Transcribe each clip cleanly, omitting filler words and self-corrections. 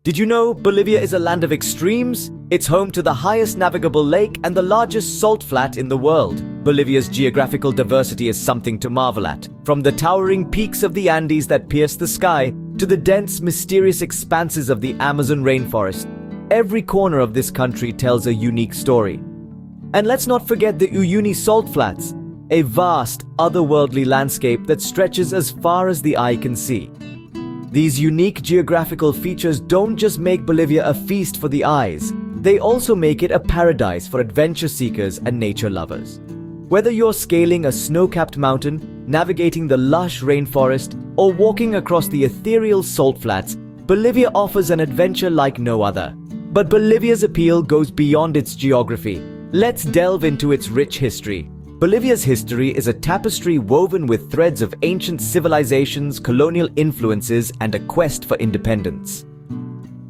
Did you know Bolivia is a land of extremes? It's home to the highest navigable lake and the largest salt flat in the world. Bolivia's geographical diversity is something to marvel at. From the towering peaks of the Andes that pierce the sky to the dense, mysterious expanses of the Amazon rainforest, every corner of this country tells a unique story. And let's not forget the Uyuni salt flats, a vast, otherworldly landscape that stretches as far as the eye can see. These unique geographical features don't just make Bolivia a feast for the eyes, they also make it a paradise for adventure seekers and nature lovers. Whether you're scaling a snow-capped mountain, navigating the lush rainforest, or walking across the ethereal salt flats, Bolivia offers an adventure like no other. But Bolivia's appeal goes beyond its geography. Let's delve into its rich history. Bolivia's history is a tapestry woven with threads of ancient civilizations, colonial influences, and a quest for independence.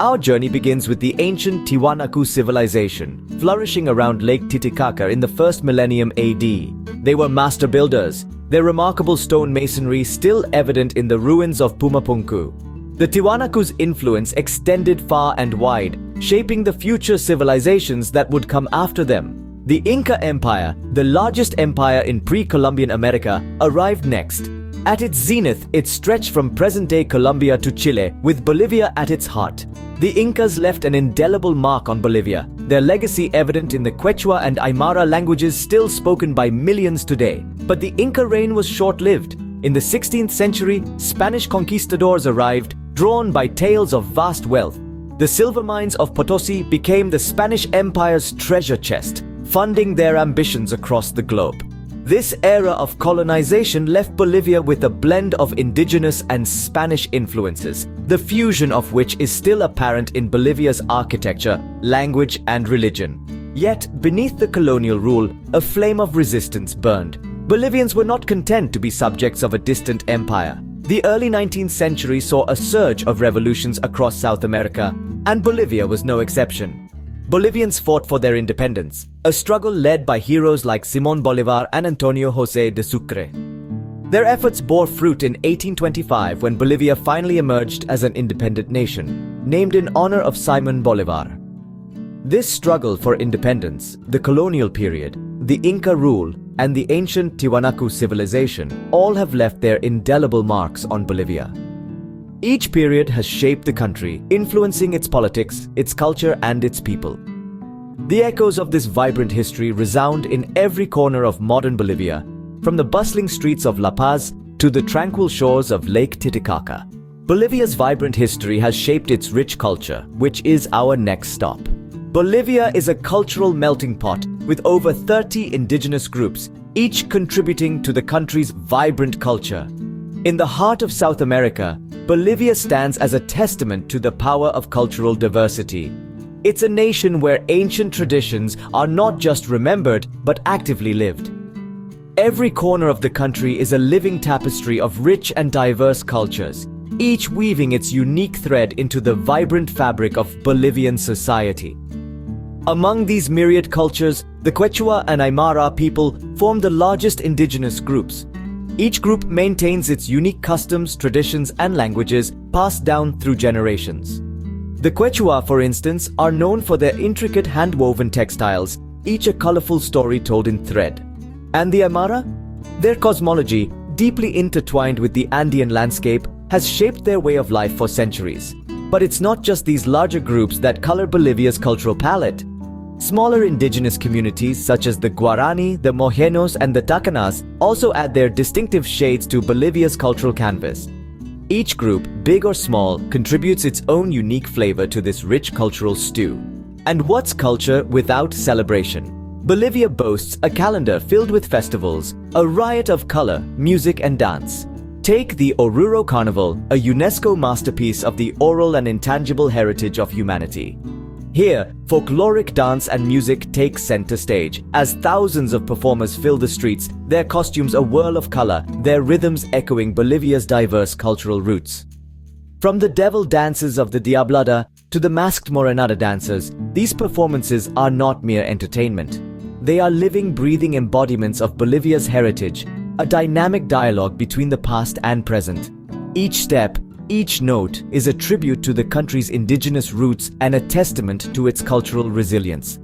Our journey begins with the ancient Tiwanaku civilization, flourishing around Lake Titicaca in the first millennium AD. They were master builders, their remarkable stone masonry still evident in the ruins of Pumapunku. The Tiwanaku's influence extended far and wide, shaping the future civilizations that would come after them. The Inca Empire, the largest empire in pre-Columbian America, arrived next. At its zenith, it stretched from present-day Colombia to Chile, with Bolivia at its heart. The Incas left an indelible mark on Bolivia, their legacy evident in the Quechua and Aymara languages still spoken by millions today. But the Inca reign was short-lived. In the 16th century, Spanish conquistadors arrived, drawn by tales of vast wealth. The silver mines of Potosi became the Spanish Empire's treasure chest, funding their ambitions across the globe. This era of colonization left Bolivia with a blend of indigenous and Spanish influences, the fusion of which is still apparent in Bolivia's architecture, language, and religion. Yet, beneath the colonial rule, a flame of resistance burned. Bolivians were not content to be subjects of a distant empire. The early 19th century saw a surge of revolutions across South America, and Bolivia was no exception. Bolivians fought for their independence, a struggle led by heroes like Simón Bolívar and Antonio José de Sucre. Their efforts bore fruit in 1825 when Bolivia finally emerged as an independent nation, named in honor of Simón Bolívar. This struggle for independence, the colonial period, the Inca rule, and the ancient Tiwanaku civilization all have left their indelible marks on Bolivia. Each period has shaped the country, influencing its politics, its culture, and its people. The echoes of this vibrant history resound in every corner of modern Bolivia, from the bustling streets of La Paz to the tranquil shores of Lake Titicaca. Bolivia's vibrant history has shaped its rich culture, which is our next stop. Bolivia is a cultural melting pot with over 30 indigenous groups, each contributing to the country's vibrant culture. In the heart of South America, Bolivia stands as a testament to the power of cultural diversity. It's a nation where ancient traditions are not just remembered, but actively lived. Every corner of the country is a living tapestry of rich and diverse cultures, each weaving its unique thread into the vibrant fabric of Bolivian society. Among these myriad cultures, the Quechua and Aymara people form the largest indigenous groups. Each group maintains its unique customs, traditions, and languages passed down through generations. The Quechua, for instance, are known for their intricate hand-woven textiles, each a colorful story told in thread. And the Aymara? Their cosmology, deeply intertwined with the Andean landscape, has shaped their way of life for centuries. But it's not just these larger groups that color Bolivia's cultural palette. Smaller indigenous communities such as the Guarani, the Mojenos, and the Tacanas also add their distinctive shades to Bolivia's cultural canvas. Each group, big or small, contributes its own unique flavor to this rich cultural stew. And what's culture without celebration? Bolivia boasts a calendar filled with festivals, a riot of color, music, and dance. Take the Oruro Carnival, a UNESCO masterpiece of the oral and intangible heritage of humanity. Here, folkloric dance and music take center stage, as thousands of performers fill the streets, their costumes a whirl of color, their rhythms echoing Bolivia's diverse cultural roots. From the devil dances of the Diablada to the masked Morenada dancers, these performances are not mere entertainment. They are living, breathing embodiments of Bolivia's heritage, a dynamic dialogue between the past and present. Each step, Each note is a tribute to the country's indigenous roots and a testament to its cultural resilience.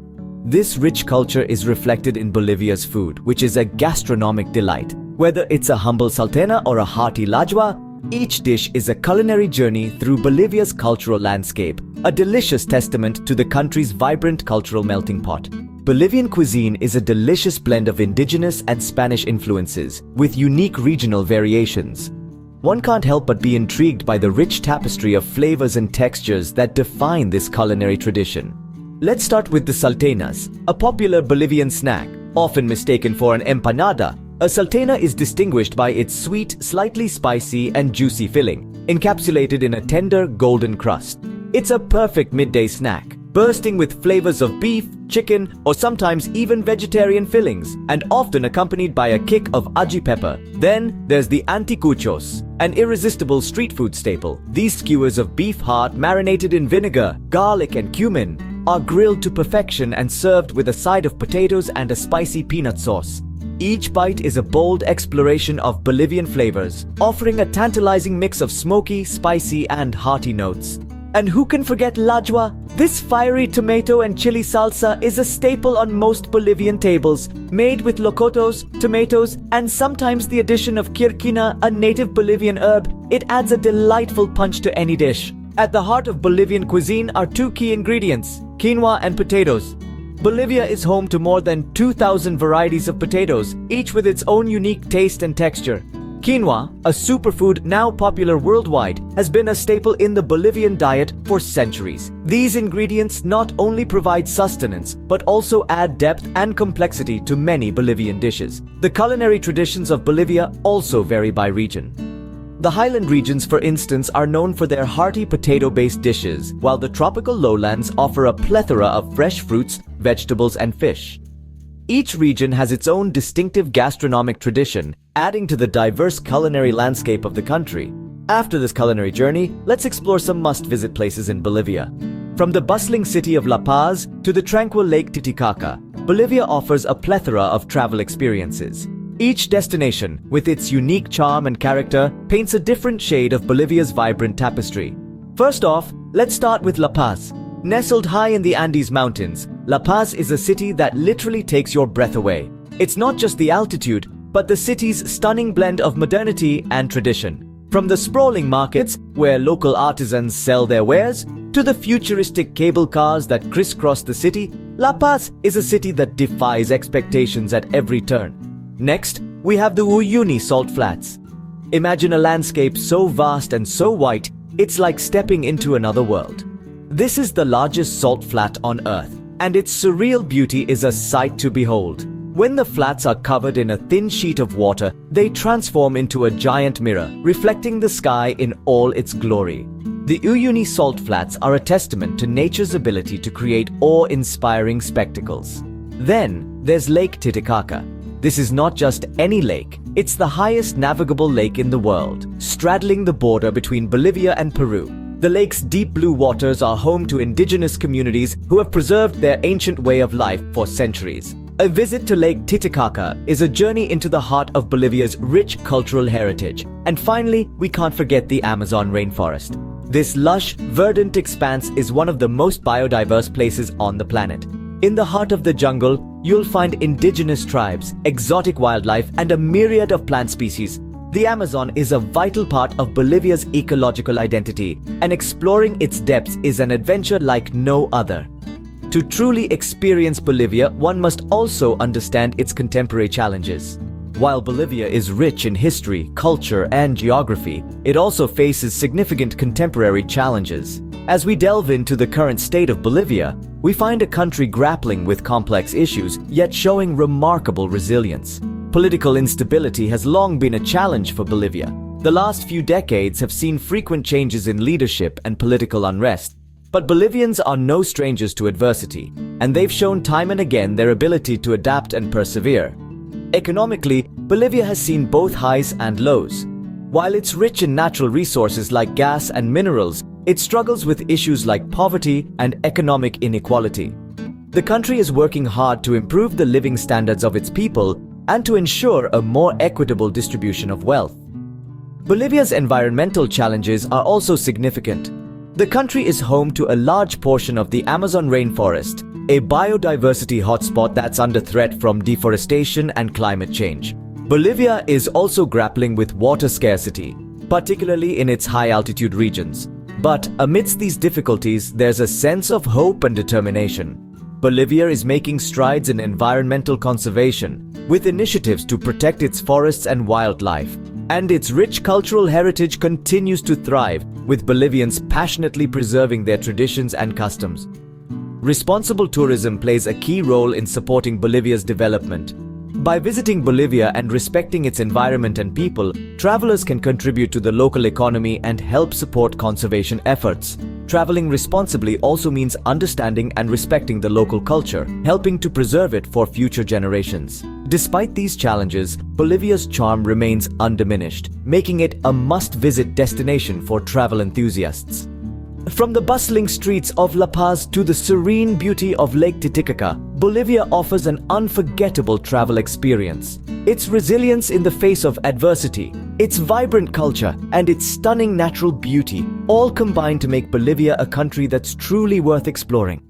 This rich culture is reflected in Bolivia's food, which is a gastronomic delight. Whether it's a humble salteña or a hearty lajwa, each dish is a culinary journey through Bolivia's cultural landscape, a delicious testament to the country's vibrant cultural melting pot. Bolivian cuisine is a delicious blend of indigenous and Spanish influences, with unique regional variations. One can't help but be intrigued by the rich tapestry of flavors and textures that define this culinary tradition. Let's start with the salteñas, a popular Bolivian snack, often mistaken for an empanada. A salteña is distinguished by its sweet, slightly spicy and juicy filling, encapsulated in a tender, golden crust. It's a perfect midday snack, bursting with flavors of beef, chicken, or sometimes even vegetarian fillings, and often accompanied by a kick of ají pepper. Then there's the anticuchos, an irresistible street food staple. These skewers of beef heart marinated in vinegar, garlic, and cumin are grilled to perfection and served with a side of potatoes and a spicy peanut sauce. Each bite is a bold exploration of Bolivian flavors, offering a tantalizing mix of smoky, spicy, and hearty notes. And who can forget lajwa? This fiery tomato and chili salsa is a staple on most Bolivian tables, made with locotos, tomatoes, and sometimes the addition of quirquina, a native Bolivian herb. It adds a delightful punch to any dish. At the heart of Bolivian cuisine are two key ingredients: quinoa and potatoes. Bolivia is home to more than 2,000 varieties of potatoes, each with its own unique taste and texture. Quinoa, a superfood now popular worldwide, has been a staple in the Bolivian diet for centuries. These ingredients not only provide sustenance, but also add depth and complexity to many Bolivian dishes. The culinary traditions of Bolivia also vary by region. The highland regions, for instance, are known for their hearty potato-based dishes, while the tropical lowlands offer a plethora of fresh fruits, vegetables, and fish. Each region has its own distinctive gastronomic tradition, adding to the diverse culinary landscape of the country. After this culinary journey, let's explore some must-visit places in Bolivia. From the bustling city of La Paz to the tranquil Lake Titicaca, Bolivia offers a plethora of travel experiences. Each destination, with its unique charm and character, paints a different shade of Bolivia's vibrant tapestry. First off, let's start with La Paz. Nestled high in the Andes Mountains, La Paz is a city that literally takes your breath away. It's not just the altitude, but the city's stunning blend of modernity and tradition. From the sprawling markets, where local artisans sell their wares, to the futuristic cable cars that crisscross the city, La Paz is a city that defies expectations at every turn. Next, we have the Uyuni Salt Flats. Imagine a landscape so vast and so white, it's like stepping into another world. This is the largest salt flat on Earth, and its surreal beauty is a sight to behold. When the flats are covered in a thin sheet of water, they transform into a giant mirror, reflecting the sky in all its glory. The Uyuni Salt Flats are a testament to nature's ability to create awe-inspiring spectacles. Then, there's Lake Titicaca. This is not just any lake, it's the highest navigable lake in the world, straddling the border between Bolivia and Peru. The lake's deep blue waters are home to indigenous communities who have preserved their ancient way of life for centuries. A visit to Lake Titicaca is a journey into the heart of Bolivia's rich cultural heritage. And finally, we can't forget the Amazon rainforest. This lush, verdant expanse is one of the most biodiverse places on the planet. In the heart of the jungle, you'll find indigenous tribes, exotic wildlife, and a myriad of plant species. The Amazon is a vital part of Bolivia's ecological identity, and exploring its depths is an adventure like no other. To truly experience Bolivia, one must also understand its contemporary challenges. While Bolivia is rich in history, culture, and geography, it also faces significant contemporary challenges. As we delve into the current state of Bolivia, we find a country grappling with complex issues, yet showing remarkable resilience. Political instability has long been a challenge for Bolivia. The last few decades have seen frequent changes in leadership and political unrest. But Bolivians are no strangers to adversity, and they've shown time and again their ability to adapt and persevere. Economically, Bolivia has seen both highs and lows. While it's rich in natural resources like gas and minerals, it struggles with issues like poverty and economic inequality. The country is working hard to improve the living standards of its people and to ensure a more equitable distribution of wealth. Bolivia's environmental challenges are also significant. The country is home to a large portion of the Amazon rainforest, a biodiversity hotspot that's under threat from deforestation and climate change. Bolivia is also grappling with water scarcity, particularly in its high-altitude regions. But amidst these difficulties, there's a sense of hope and determination. Bolivia is making strides in environmental conservation, with initiatives to protect its forests and wildlife. And its rich cultural heritage continues to thrive, with Bolivians passionately preserving their traditions and customs. Responsible tourism plays a key role in supporting Bolivia's development. By visiting Bolivia and respecting its environment and people, travelers can contribute to the local economy and help support conservation efforts. Traveling responsibly also means understanding and respecting the local culture, helping to preserve it for future generations. Despite these challenges, Bolivia's charm remains undiminished, making it a must-visit destination for travel enthusiasts. From the bustling streets of La Paz to the serene beauty of Lake Titicaca, Bolivia offers an unforgettable travel experience. Its resilience in the face of adversity, its vibrant culture, and its stunning natural beauty all combine to make Bolivia a country that's truly worth exploring.